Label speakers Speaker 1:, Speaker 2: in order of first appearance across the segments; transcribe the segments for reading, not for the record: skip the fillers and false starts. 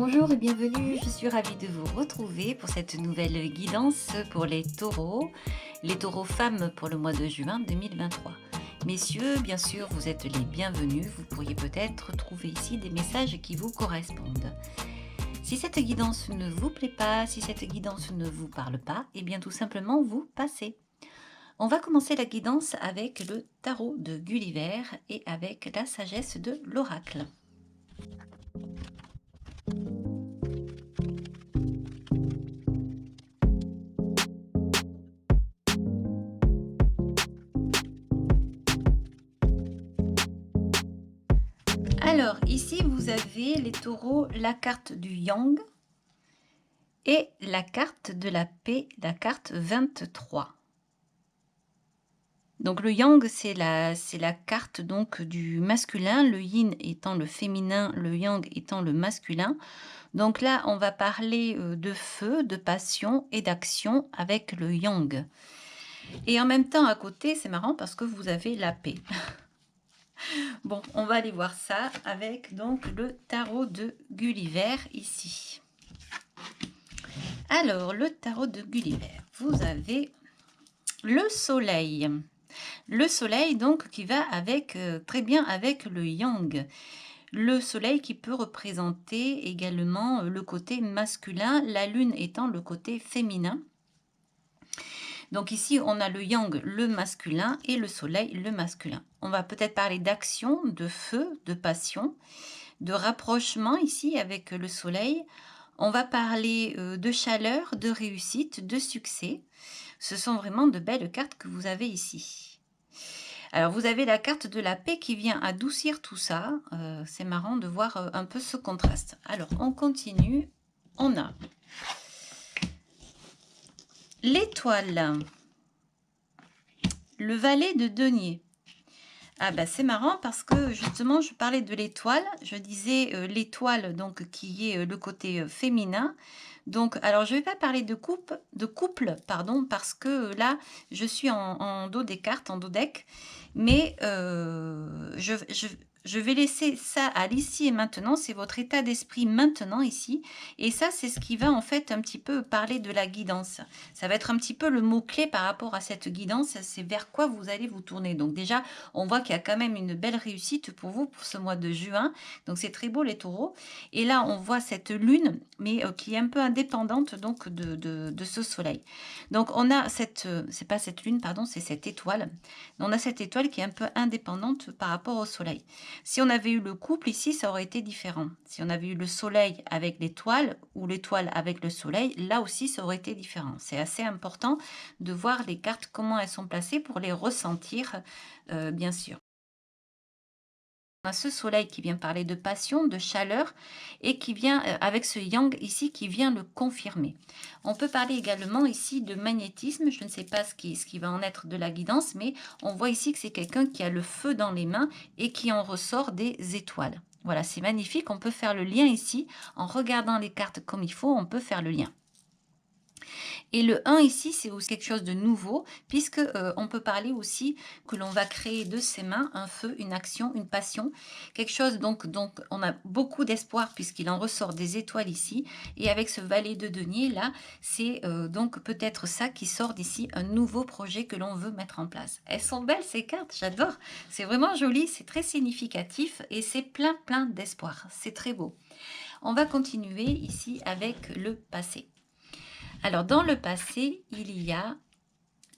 Speaker 1: Bonjour et bienvenue, je suis ravie de vous retrouver pour cette nouvelle guidance pour les taureaux femmes pour le mois de juin 2023. Messieurs, bien sûr, vous êtes les bienvenus, vous pourriez peut-être trouver ici des messages qui vous correspondent. Si cette guidance ne vous plaît pas, si cette guidance ne vous parle pas, eh bien tout simplement vous passez. On va commencer la guidance avec le tarot de Gulliver et avec la sagesse de l'oracle. Alors, ici, vous avez les taureaux, la carte du Yang et la carte de la paix, la carte 23. Donc, le Yang, c'est la carte donc du masculin, le Yin étant le féminin, le Yang étant le masculin. Donc là, on va parler de feu, de passion et d'action avec le Yang. Et en même temps, à côté, c'est marrant parce que vous avez la paix. Bon, on va aller voir ça avec donc le tarot de Gulliver ici. Alors, le tarot de Gulliver, vous avez le soleil. Le soleil donc qui va avec très bien avec le yang. Le soleil qui peut représenter également le côté masculin, la lune étant le côté féminin. Donc ici, on a le yang, le masculin, et le soleil, le masculin. On va peut-être parler d'action, de feu, de passion, de rapprochement ici avec le soleil. On va parler de chaleur, de réussite, de succès. Ce sont vraiment de belles cartes que vous avez ici. Alors, vous avez la carte de la paix qui vient adoucir tout ça. C'est marrant de voir un peu ce contraste. Alors, on continue. On a l'étoile, le valet de denier. Ah ben c'est marrant parce que justement je parlais de l'étoile, je disais l'étoile donc qui est le côté féminin. Donc alors je vais pas parler de couple pardon parce que là je suis en dos des cartes, en dos deck, mais je vais laisser ça à l'ici et maintenant, c'est votre état d'esprit maintenant ici. Et ça, c'est ce qui va en fait un petit peu parler de la guidance. Ça va être un petit peu le mot-clé par rapport à cette guidance, c'est vers quoi vous allez vous tourner. Donc déjà, on voit qu'il y a quand même une belle réussite pour vous pour ce mois de juin. Donc c'est très beau les taureaux. Et là, on voit cette lune, mais qui est un peu indépendante donc de ce soleil. Donc on a c'est pas cette lune, pardon, c'est cette étoile. On a cette étoile qui est un peu indépendante par rapport au soleil. Si on avait eu le couple ici, ça aurait été différent. Si on avait eu le soleil avec l'étoile ou l'étoile avec le soleil, là aussi, ça aurait été différent. C'est assez important de voir les cartes, comment elles sont placées pour les ressentir, bien sûr. On a ce soleil qui vient parler de passion, de chaleur et qui vient avec ce yang ici qui vient le confirmer. On peut parler également ici de magnétisme. Je ne sais pas ce qui va en être de la guidance, mais on voit ici que c'est quelqu'un qui a le feu dans les mains et qui en ressort des étoiles. Voilà, c'est magnifique. On peut faire le lien ici. En regardant les cartes comme il faut, on peut faire le lien. Et le 1 ici, c'est aussi quelque chose de nouveau, puisque on peut parler aussi que l'on va créer de ses mains un feu, une action, une passion, quelque chose donc on a beaucoup d'espoir puisqu'il en ressort des étoiles ici. Et avec ce valet de denier là, c'est donc peut-être ça qui sort d'ici, un nouveau projet que l'on veut mettre en place. Elles sont belles ces cartes, j'adore. C'est vraiment joli, c'est très significatif et c'est plein d'espoir. C'est très beau. On va continuer ici avec le passé. Alors, dans le passé, il y a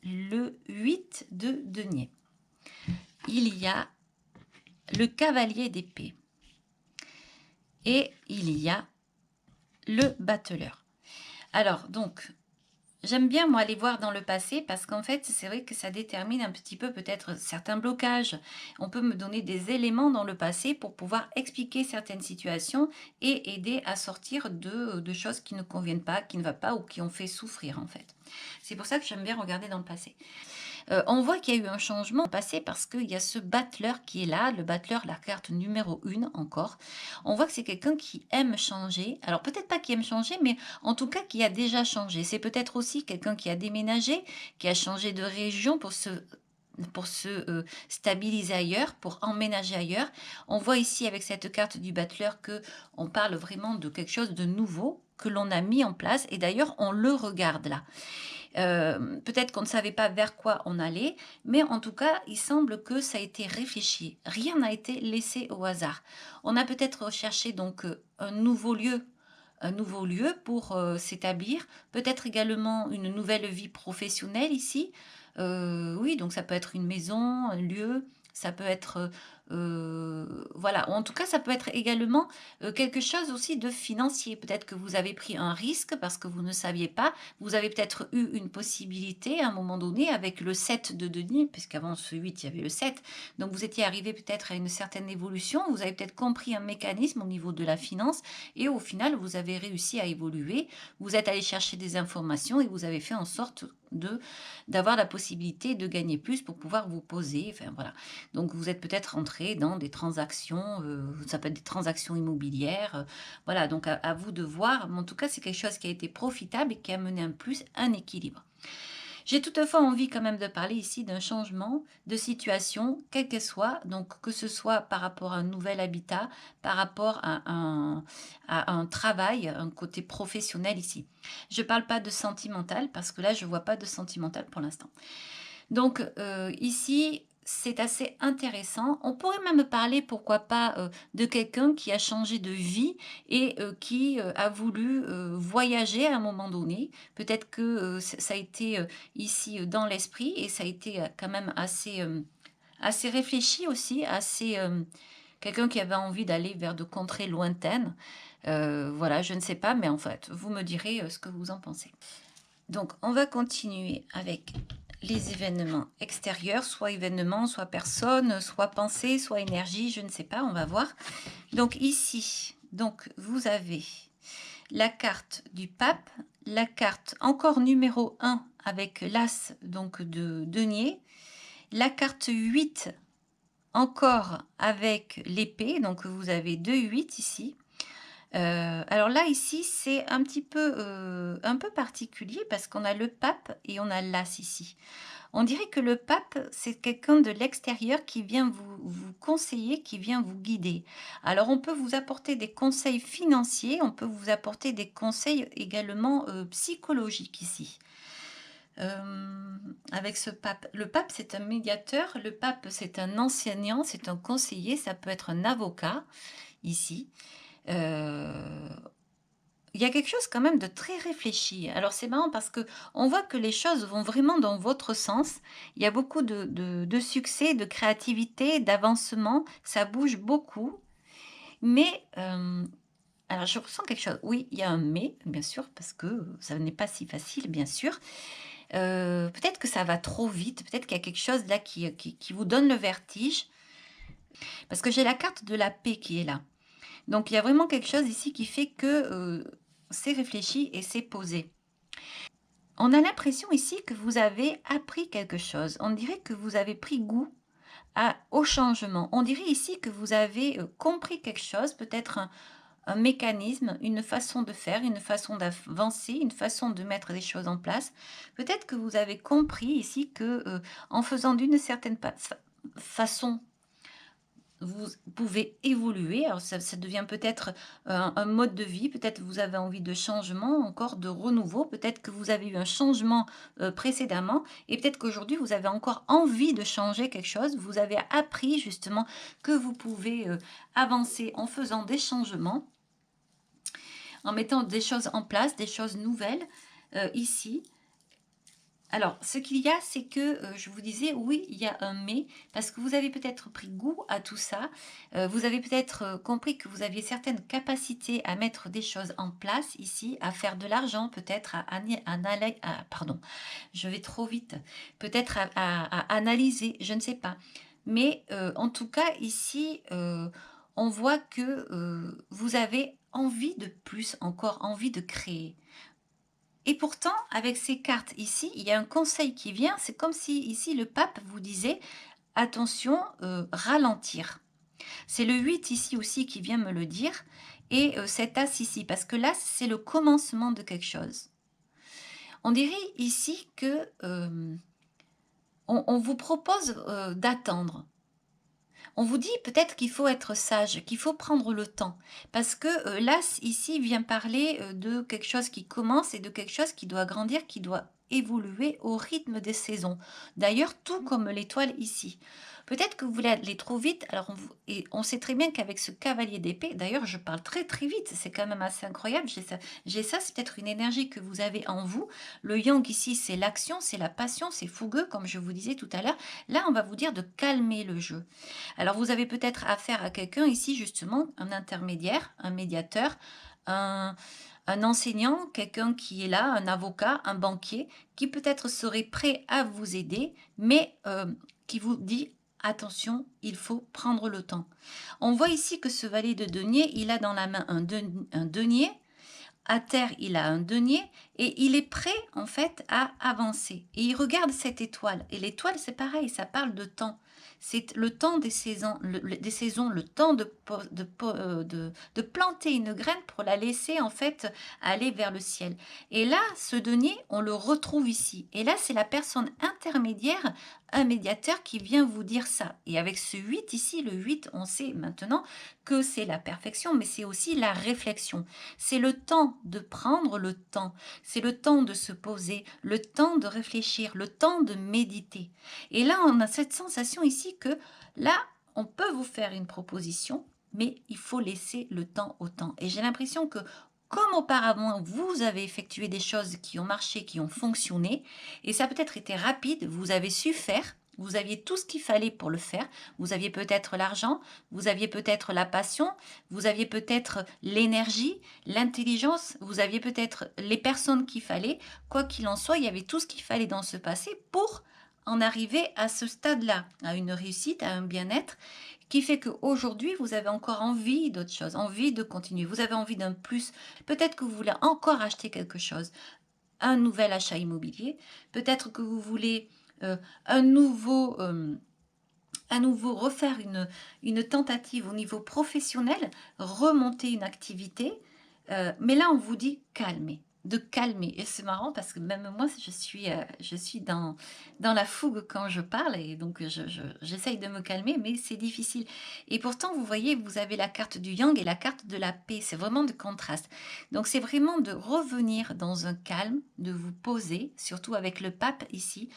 Speaker 1: le 8 de denier. Il y a le cavalier d'épée. Et il y a le battleur. Alors, donc, j'aime bien, moi, aller voir dans le passé parce qu'en fait, c'est vrai que ça détermine un petit peu peut-être certains blocages. On peut me donner des éléments dans le passé pour pouvoir expliquer certaines situations et aider à sortir de choses qui ne conviennent pas, qui ne vont pas ou qui ont fait souffrir, en fait. C'est pour ça que j'aime bien regarder dans le passé. On voit qu'il y a eu un changement passé parce qu'il y a ce battleur qui est là, le battleur, la carte numéro 1 encore. On voit que c'est quelqu'un qui aime changer. Alors peut-être pas qui aime changer, mais en tout cas qui a déjà changé. C'est peut-être aussi quelqu'un qui a déménagé, qui a changé de région pour se stabiliser ailleurs, pour emménager ailleurs. On voit ici avec cette carte du battleur que on parle vraiment de quelque chose de nouveau que l'on a mis en place et d'ailleurs on le regarde là. Peut-être qu'on ne savait pas vers quoi on allait, mais en tout cas, il semble que ça a été réfléchi. Rien n'a été laissé au hasard. On a peut-être recherché donc un nouveau lieu pour s'établir, peut-être également une nouvelle vie professionnelle ici. Oui, donc ça peut être une maison, un lieu, ça peut être, voilà, ou en tout cas, ça peut être également quelque chose aussi de financier. Peut-être que vous avez pris un risque parce que vous ne saviez pas. Vous avez peut-être eu une possibilité à un moment donné avec le 7 de Denis, puisqu'avant ce 8, il y avait le 7. Donc vous étiez arrivé peut-être à une certaine évolution. Vous avez peut-être compris un mécanisme au niveau de la finance et au final, vous avez réussi à évoluer. Vous êtes allé chercher des informations et vous avez fait en sorte d'avoir la possibilité de gagner plus pour pouvoir vous poser. Enfin voilà. Donc vous êtes peut-être entré dans des transactions, ça peut être des transactions immobilières. Voilà, donc à vous de voir. Mais en tout cas, c'est quelque chose qui a été profitable et qui a mené un plus, un équilibre. J'ai toutefois envie quand même de parler ici d'un changement de situation, quel qu'elle soit, donc que ce soit par rapport à un nouvel habitat, par rapport à un travail, un côté professionnel ici. Je ne parle pas de sentimental parce que là, je ne vois pas de sentimental pour l'instant. Donc ici, c'est assez intéressant. On pourrait même parler, pourquoi pas, de quelqu'un qui a changé de vie et qui a voulu voyager à un moment donné. Peut-être que ça a été ici dans l'esprit et ça a été quand même assez réfléchi aussi, assez quelqu'un qui avait envie d'aller vers de contrées lointaines. Voilà, je ne sais pas, mais en fait, vous me direz ce que vous en pensez. Donc, on va continuer avec les événements extérieurs, soit événements, soit personnes, soit pensées, soit énergie, je ne sais pas, on va voir. Donc ici, donc vous avez la carte du pape, la carte encore numéro 1 avec l'as donc de denier, la carte 8 encore avec l'épée, donc vous avez 2 8 ici. Alors là, ici, c'est un peu particulier parce qu'on a le pape et on a l'as ici. On dirait que le pape, c'est quelqu'un de l'extérieur qui vient vous conseiller, qui vient vous guider. Alors, on peut vous apporter des conseils financiers, on peut vous apporter des conseils également psychologiques ici. Avec ce pape. Le pape, c'est un médiateur, le pape, c'est un enseignant, c'est un conseiller, ça peut être un avocat ici. Il y a quelque chose quand même de très réfléchi. Alors c'est marrant parce que on voit que les choses vont vraiment dans votre sens. Il y a beaucoup de succès, de créativité, d'avancement. Ça bouge beaucoup. Mais alors je ressens quelque chose. Oui, il y a un mais, bien sûr, parce que ça n'est pas si facile, bien sûr. Peut-être que ça va trop vite. Peut-être qu'il y a quelque chose là qui vous donne le vertige. Parce que j'ai la carte de la paix qui est là. Donc il y a vraiment quelque chose ici qui fait que c'est réfléchi et c'est posé. On a l'impression ici que vous avez appris quelque chose. On dirait que vous avez pris goût au changement. On dirait ici que vous avez compris quelque chose, peut-être un mécanisme, une façon de faire, une façon d'avancer, une façon de mettre des choses en place. Peut-être que vous avez compris ici que en faisant d'une certaine façon, vous pouvez évoluer. Alors ça devient peut-être un mode de vie, peut-être vous avez envie de changement, encore de renouveau, peut-être que vous avez eu un changement précédemment et peut-être qu'aujourd'hui vous avez encore envie de changer quelque chose. Vous avez appris justement que vous pouvez avancer en faisant des changements, en mettant des choses en place, des choses nouvelles ici. Alors, ce qu'il y a, c'est que, je vous disais, oui, il y a un mais, parce que vous avez peut-être pris goût à tout ça, vous avez peut-être compris que vous aviez certaines capacités à mettre des choses en place ici, à faire de l'argent, peut-être pardon, je vais trop vite, peut-être à analyser, je ne sais pas. Mais en tout cas, ici, on voit que vous avez envie de plus, encore envie de créer. Et pourtant, avec ces cartes ici, il y a un conseil qui vient. C'est comme si ici le pape vous disait attention, ralentir. C'est le 8 ici aussi qui vient me le dire. Et cet as ici, parce que là, c'est le commencement de quelque chose. On dirait ici que On vous propose, d'attendre. On vous dit peut-être qu'il faut être sage, qu'il faut prendre le temps. Parce que l'as ici vient parler de quelque chose qui commence et de quelque chose qui doit grandir, qui doit évoluer au rythme des saisons. D'ailleurs, tout comme l'étoile ici. Peut-être que vous voulez aller trop vite, alors et on sait très bien qu'avec ce cavalier d'épée, d'ailleurs je parle très très vite, c'est quand même assez incroyable, j'ai ça c'est peut-être une énergie que vous avez en vous. Le yang ici c'est l'action, c'est la passion, c'est fougueux comme je vous disais tout à l'heure. Là on va vous dire de calmer le jeu. Alors vous avez peut-être affaire à quelqu'un ici justement, un intermédiaire, un médiateur, un, un enseignant, quelqu'un qui est là, un avocat, un banquier, qui peut-être serait prêt à vous aider, mais qui vous dit attention, il faut prendre le temps. On voit ici que ce valet de denier, il a dans la main un denier, à terre, il a un denier et il est prêt en fait à avancer. Et il regarde cette étoile. Et l'étoile, c'est pareil, ça parle de temps. C'est le temps des saisons, le temps de planter une graine pour la laisser en fait aller vers le ciel. Et là, ce denier, on le retrouve ici. Et là, c'est la personne intermédiaire, un médiateur qui vient vous dire ça. Et avec ce 8 ici, le 8, on sait maintenant que c'est la perfection, mais c'est aussi la réflexion. C'est le temps de prendre le temps, c'est le temps de se poser, le temps de réfléchir, le temps de méditer. Et là, on a cette sensation ici que là, on peut vous faire une proposition, mais il faut laisser le temps au temps. Et j'ai l'impression que comme auparavant, vous avez effectué des choses qui ont marché, qui ont fonctionné, et ça a peut-être été rapide, vous avez su faire, vous aviez tout ce qu'il fallait pour le faire, vous aviez peut-être l'argent, vous aviez peut-être la passion, vous aviez peut-être l'énergie, l'intelligence, vous aviez peut-être les personnes qu'il fallait. Quoi qu'il en soit, il y avait tout ce qu'il fallait dans ce passé pour en arriver à ce stade-là, à une réussite, à un bien-être, qui fait qu'aujourd'hui, vous avez encore envie d'autre chose, envie de continuer, vous avez envie d'un plus, peut-être que vous voulez encore acheter quelque chose, un nouvel achat immobilier, peut-être que vous voulez euh, un nouveau... à nouveau refaire une tentative au niveau professionnel, remonter une activité. Mais là, on vous dit calmer, de calmer. Et c'est marrant parce que même moi, je suis dans la fougue quand je parle et donc j'essaye de me calmer, mais c'est difficile. Et pourtant, vous voyez, vous avez la carte du yang et la carte de la paix. C'est vraiment de contraste. Donc, c'est vraiment de revenir dans un calme, de vous poser, surtout avec le pape ici.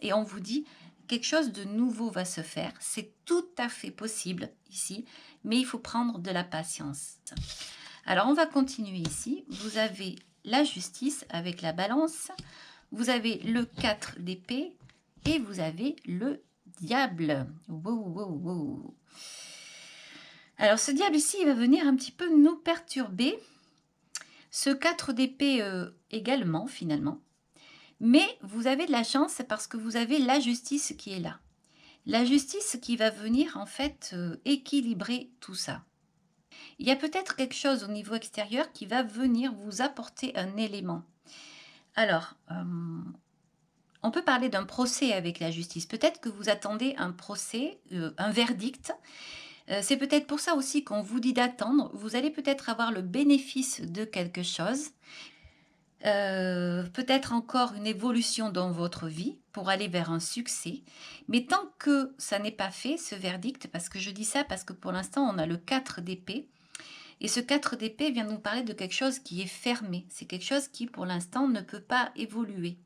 Speaker 1: Et on vous dit, quelque chose de nouveau va se faire. C'est tout à fait possible ici, mais il faut prendre de la patience. Alors, on va continuer ici. Vous avez la justice avec la balance. Vous avez le 4 d'épée et vous avez le diable. Wow, wow, wow. Alors, ce diable ici, il va venir un petit peu nous perturber. Ce 4 d'épée également, finalement. Mais vous avez de la chance parce que vous avez la justice qui est là. La justice qui va venir en fait équilibrer tout ça. Il y a peut-être quelque chose au niveau extérieur qui va venir vous apporter un élément. Alors, on peut parler d'un procès avec la justice. Peut-être que vous attendez un procès, un verdict. C'est peut-être pour ça aussi qu'on vous dit d'attendre. Vous allez peut-être avoir le bénéfice de quelque chose. Peut-être encore une évolution dans votre vie pour aller vers un succès. Mais tant que ça n'est pas fait, ce verdict, parce que je dis ça parce que pour l'instant, on a le 4 d'épée. Et ce 4 d'épée vient nous parler de quelque chose qui est fermé. C'est quelque chose qui, pour l'instant, ne peut pas évoluer.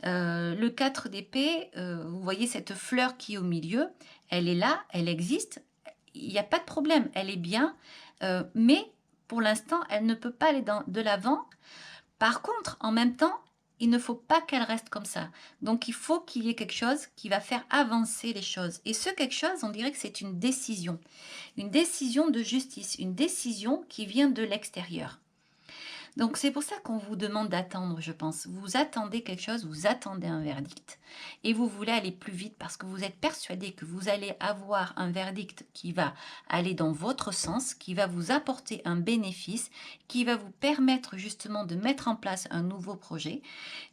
Speaker 1: Le 4 d'épée, vous voyez cette fleur qui est au milieu, elle est là, elle existe, il n'y a pas de problème, elle est bien, mais pour l'instant, elle ne peut pas aller de l'avant. Par contre, en même temps, il ne faut pas qu'elle reste comme ça. Donc, il faut qu'il y ait quelque chose qui va faire avancer les choses. Et ce quelque chose, on dirait que c'est une décision de justice, une décision qui vient de l'extérieur. Donc, c'est pour ça qu'on vous demande d'attendre, je pense. Vous attendez quelque chose, vous attendez un verdict. Et vous voulez aller plus vite parce que vous êtes persuadé que vous allez avoir un verdict qui va aller dans votre sens, qui va vous apporter un bénéfice, qui va vous permettre justement de mettre en place un nouveau projet.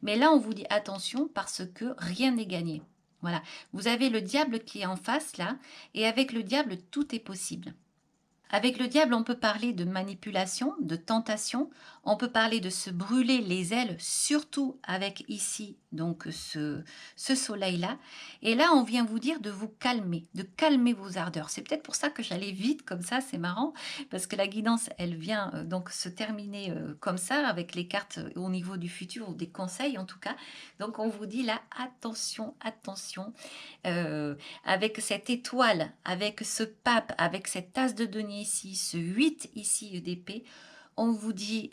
Speaker 1: Mais là, on vous dit attention parce que rien n'est gagné. Voilà. Vous avez le diable qui est en face là, et avec le diable, tout est possible. Avec le diable, on peut parler de manipulation, de tentation, on peut parler de se brûler les ailes, surtout avec ici, donc ce soleil-là. Et là, on vient vous dire de calmer vos ardeurs. C'est peut-être pour ça que j'allais vite comme ça, c'est marrant, parce que la guidance, elle vient donc se terminer comme ça, avec les cartes au niveau du futur, ou des conseils en tout cas. Donc on vous dit là, attention, attention, euh, avec cette étoile, avec ce pape, avec cette tasse de denier ici, ce 8 ici d'épée, on vous dit,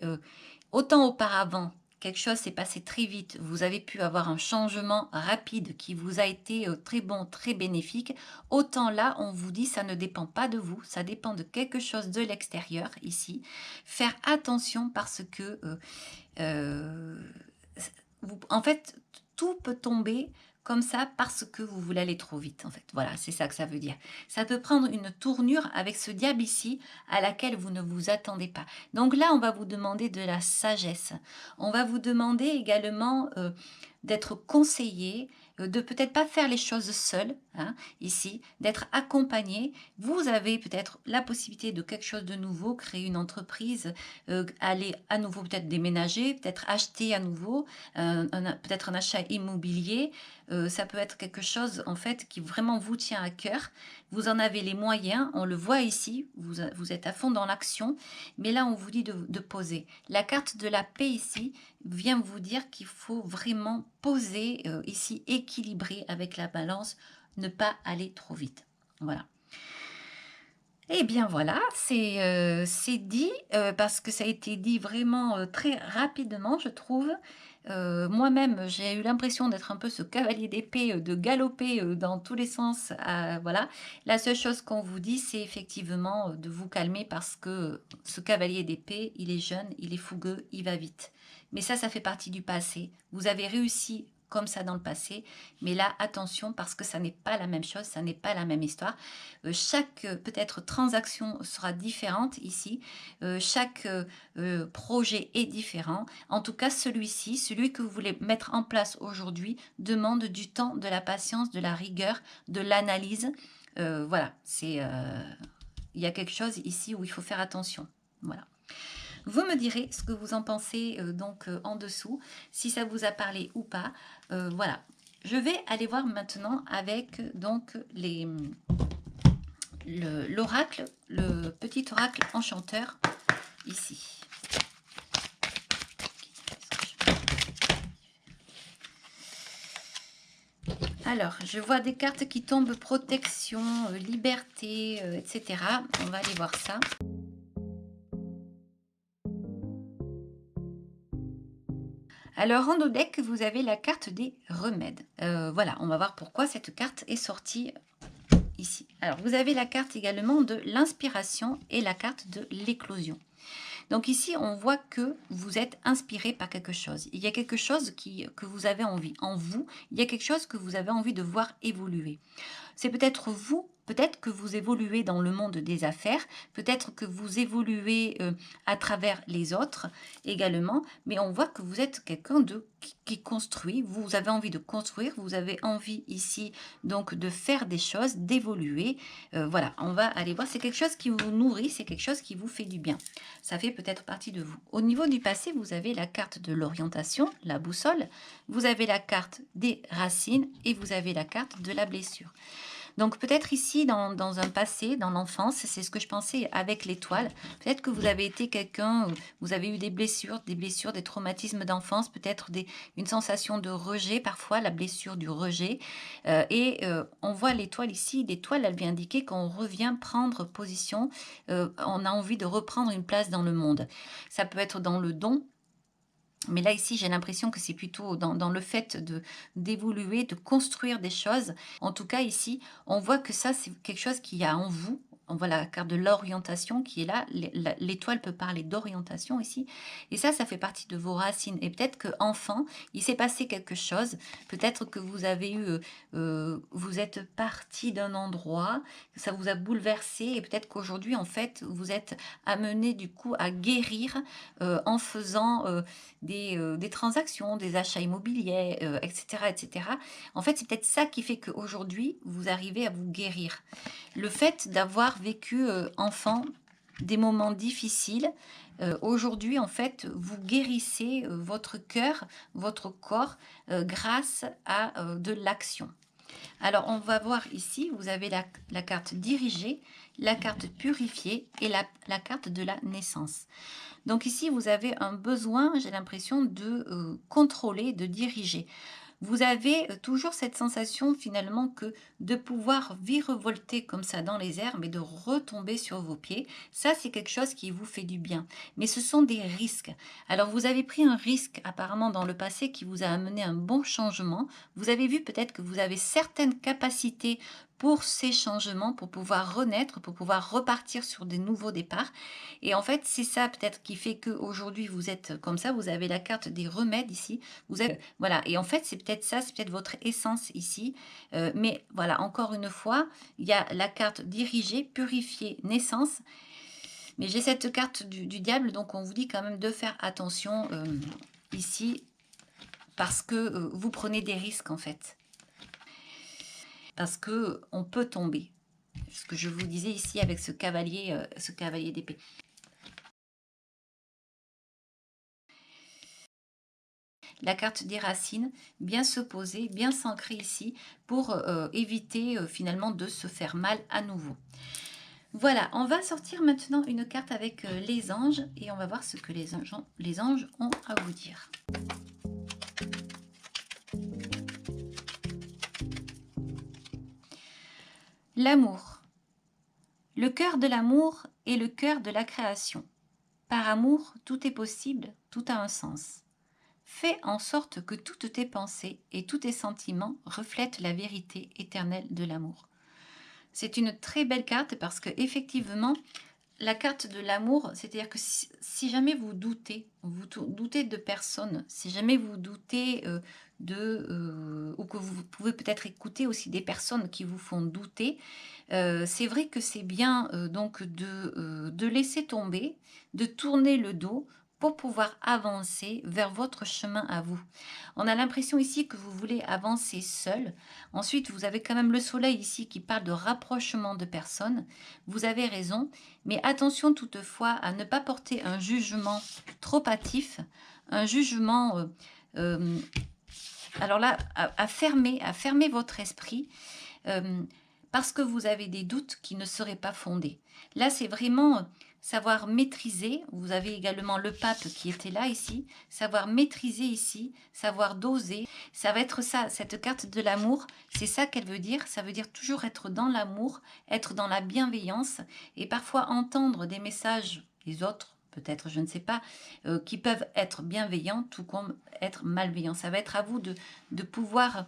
Speaker 1: autant auparavant, quelque chose s'est passé très vite, vous avez pu avoir un changement rapide qui vous a été très bon, très bénéfique, autant là, on vous dit, ça ne dépend pas de vous, ça dépend de quelque chose de l'extérieur, ici. Faire attention parce que, euh, en fait, tout peut tomber comme ça parce que vous voulez aller trop vite, en fait. Voilà, c'est ça que ça veut dire. Ça peut prendre une tournure avec ce diable ici à laquelle vous ne vous attendez pas. Donc là, on va vous demander de la sagesse. On va vous demander également d'être conseillé, de peut-être pas faire les choses seul, hein, ici, d'être accompagné. Vous avez peut-être la possibilité de quelque chose de nouveau, créer une entreprise, aller à nouveau peut-être déménager, peut-être acheter à nouveau, peut-être un achat immobilier. Ça peut être quelque chose en fait qui vraiment vous tient à cœur. Vous en avez les moyens, on le voit ici, vous êtes à fond dans l'action, mais là on vous dit de poser. La carte de la paix ici vient vous dire qu'il faut vraiment poser ici, équilibrer avec la balance, ne pas aller trop vite. Voilà. Eh bien voilà, c'est dit, parce que ça a été dit vraiment très rapidement, je trouve. Moi-même, j'ai eu l'impression d'être un peu ce cavalier d'épée, de galoper dans tous les sens. Voilà. La seule chose qu'on vous dit, c'est effectivement de vous calmer parce que ce cavalier d'épée, il est jeune, il est fougueux, il va vite. Mais ça fait partie du passé. Vous avez réussi comme ça dans le passé, mais là, attention parce que ça n'est pas la même chose, ça n'est pas la même histoire. Chaque peut-être transaction sera différente ici, chaque projet est différent. En tout cas, celui-ci, celui que vous voulez mettre en place aujourd'hui, demande du temps, de la patience, de la rigueur, de l'analyse. Voilà, il y a quelque chose ici où il faut faire attention. Voilà. Vous me direz ce que vous en pensez donc en dessous, si ça vous a parlé ou pas. Voilà. Je vais aller voir maintenant avec donc l'oracle, le petit oracle enchanteur ici. Alors, je vois des cartes qui tombent, protection, liberté, etc. On va aller voir ça. Alors, en deck, vous avez la carte des remèdes. Voilà, on va voir pourquoi cette carte est sortie ici. Alors, vous avez la carte également de l'inspiration et la carte de l'éclosion. Donc ici, on voit que vous êtes inspiré par quelque chose. Il y a quelque chose que vous avez envie. En vous, il y a quelque chose que vous avez envie de voir évoluer. C'est peut-être vous, peut-être que vous évoluez dans le monde des affaires, peut-être que vous évoluez à travers les autres également, mais on voit que vous êtes quelqu'un qui construit, vous avez envie de construire, vous avez envie ici donc de faire des choses, d'évoluer. Voilà, on va aller voir, c'est quelque chose qui vous nourrit, c'est quelque chose qui vous fait du bien. Ça fait peut-être partie de vous. Au niveau du passé, vous avez la carte de l'orientation, la boussole, vous avez la carte des racines et vous avez la carte de la blessure. Donc peut-être ici, dans un passé, dans l'enfance, c'est ce que je pensais avec l'étoile, peut-être que vous avez été quelqu'un, vous avez eu des blessures, des traumatismes d'enfance, peut-être une sensation de rejet, parfois la blessure du rejet. On voit l'étoile ici, l'étoile, elle vient indiquer qu'on revient prendre position, on a envie de reprendre une place dans le monde. Ça peut être dans le don. Mais là, ici, j'ai l'impression que c'est plutôt dans le fait d'évoluer, de construire des choses. En tout cas, ici, on voit que ça, c'est quelque chose qu'il y a en vous. On voit la carte de l'orientation qui est là. L'étoile peut parler d'orientation ici. Et ça fait partie de vos racines. Et peut-être qu'enfant, il s'est passé quelque chose. Peut-être que vous avez eu... vous êtes parti d'un endroit, que ça vous a bouleversé. Et peut-être qu'aujourd'hui, en fait, vous êtes amené du coup à guérir en faisant... des transactions, des achats immobiliers, etc., etc. En fait, c'est peut-être ça qui fait qu'aujourd'hui, vous arrivez à vous guérir. Le fait d'avoir vécu enfant des moments difficiles. Aujourd'hui, en fait, vous guérissez votre cœur, votre corps, grâce à de l'action. Alors, on va voir ici, vous avez la carte dirigée, la carte purifiée et la carte de la naissance. Donc ici, vous avez un besoin, j'ai l'impression, de contrôler, de diriger. Vous avez toujours cette sensation finalement que de pouvoir virevolter comme ça dans les airs, mais de retomber sur vos pieds, ça c'est quelque chose qui vous fait du bien. Mais ce sont des risques. Alors vous avez pris un risque apparemment dans le passé qui vous a amené un bon changement. Vous avez vu peut-être que vous avez certaines capacités pour ces changements, pour pouvoir renaître, pour pouvoir repartir sur des nouveaux départs. Et en fait, c'est ça peut-être qui fait qu'aujourd'hui vous êtes comme ça. Vous avez la carte des remèdes ici. Vous êtes, voilà. Et en fait, c'est peut-être ça, c'est peut-être votre essence ici. Mais voilà, encore une fois, il y a la carte dirigée, purifiée, naissance. Mais j'ai cette carte du diable, donc on vous dit quand même de faire attention ici, parce que vous prenez des risques en fait. Parce que on peut tomber. Ce que je vous disais ici avec ce cavalier d'épée. La carte des racines, bien se poser, bien s'ancrer ici pour éviter finalement de se faire mal à nouveau. Voilà, on va sortir maintenant une carte avec les anges et on va voir ce que les anges ont à vous dire. L'amour. Le cœur de l'amour est le cœur de la création. Par amour, tout est possible, tout a un sens. Fais en sorte que toutes tes pensées et tous tes sentiments reflètent la vérité éternelle de l'amour. C'est une très belle carte parce que effectivement, la carte de l'amour, c'est-à-dire que si jamais vous doutez de personnes, si jamais vous doutez ou que vous pouvez peut-être écouter aussi des personnes qui vous font douter, c'est vrai que c'est bien donc de laisser tomber, de tourner le dos pour pouvoir avancer vers votre chemin à vous. On a l'impression ici que vous voulez avancer seul. Ensuite, vous avez quand même le soleil ici qui parle de rapprochement de personnes. Vous avez raison, mais attention toutefois à ne pas porter un jugement trop hâtif, un jugement... alors là, à fermer votre esprit, parce que vous avez des doutes qui ne seraient pas fondés. Là, c'est vraiment savoir maîtriser. Vous avez également le pape qui était là ici. Savoir maîtriser ici, savoir doser. Ça va être ça, cette carte de l'amour. C'est ça qu'elle veut dire. Ça veut dire toujours être dans l'amour, être dans la bienveillance et parfois entendre des messages des autres, peut-être, je ne sais pas, qui peuvent être bienveillants tout comme être malveillants. Ça va être à vous de pouvoir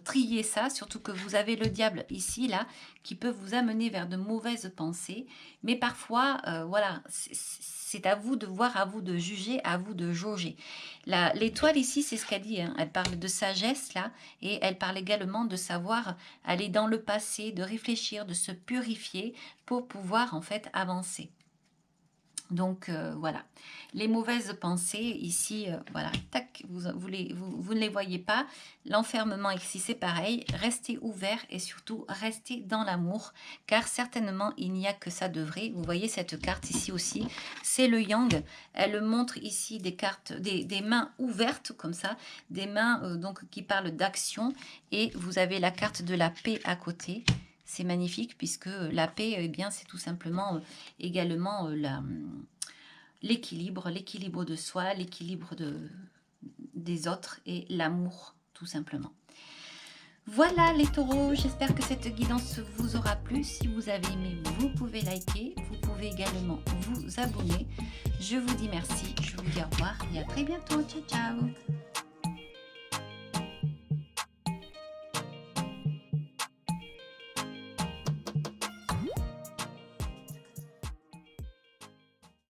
Speaker 1: trier ça, surtout que vous avez le diable ici, là, qui peut vous amener vers de mauvaises pensées. Mais parfois, voilà, c'est à vous de voir, à vous de juger, à vous de jauger. L'étoile ici, c'est ce qu'elle dit, hein. Elle parle de sagesse, là, et elle parle également de savoir aller dans le passé, de réfléchir, de se purifier pour pouvoir, en fait, avancer. Donc voilà, les mauvaises pensées ici, voilà, tac, vous ne les voyez pas. L'enfermement ici, c'est pareil. Restez ouvert et surtout restez dans l'amour, car certainement il n'y a que ça de vrai. Vous voyez cette carte ici aussi, c'est le yang. Elle montre ici des cartes, des mains ouvertes comme ça, des mains donc qui parlent d'action. Et vous avez la carte de la paix à côté. C'est magnifique puisque la paix, eh bien, c'est tout simplement également l'équilibre de soi, l'équilibre des autres et l'amour, tout simplement. Voilà les taureaux, j'espère que cette guidance vous aura plu. Si vous avez aimé, vous pouvez liker, vous pouvez également vous abonner. Je vous dis merci, je vous dis au revoir et à très bientôt. Ciao, ciao!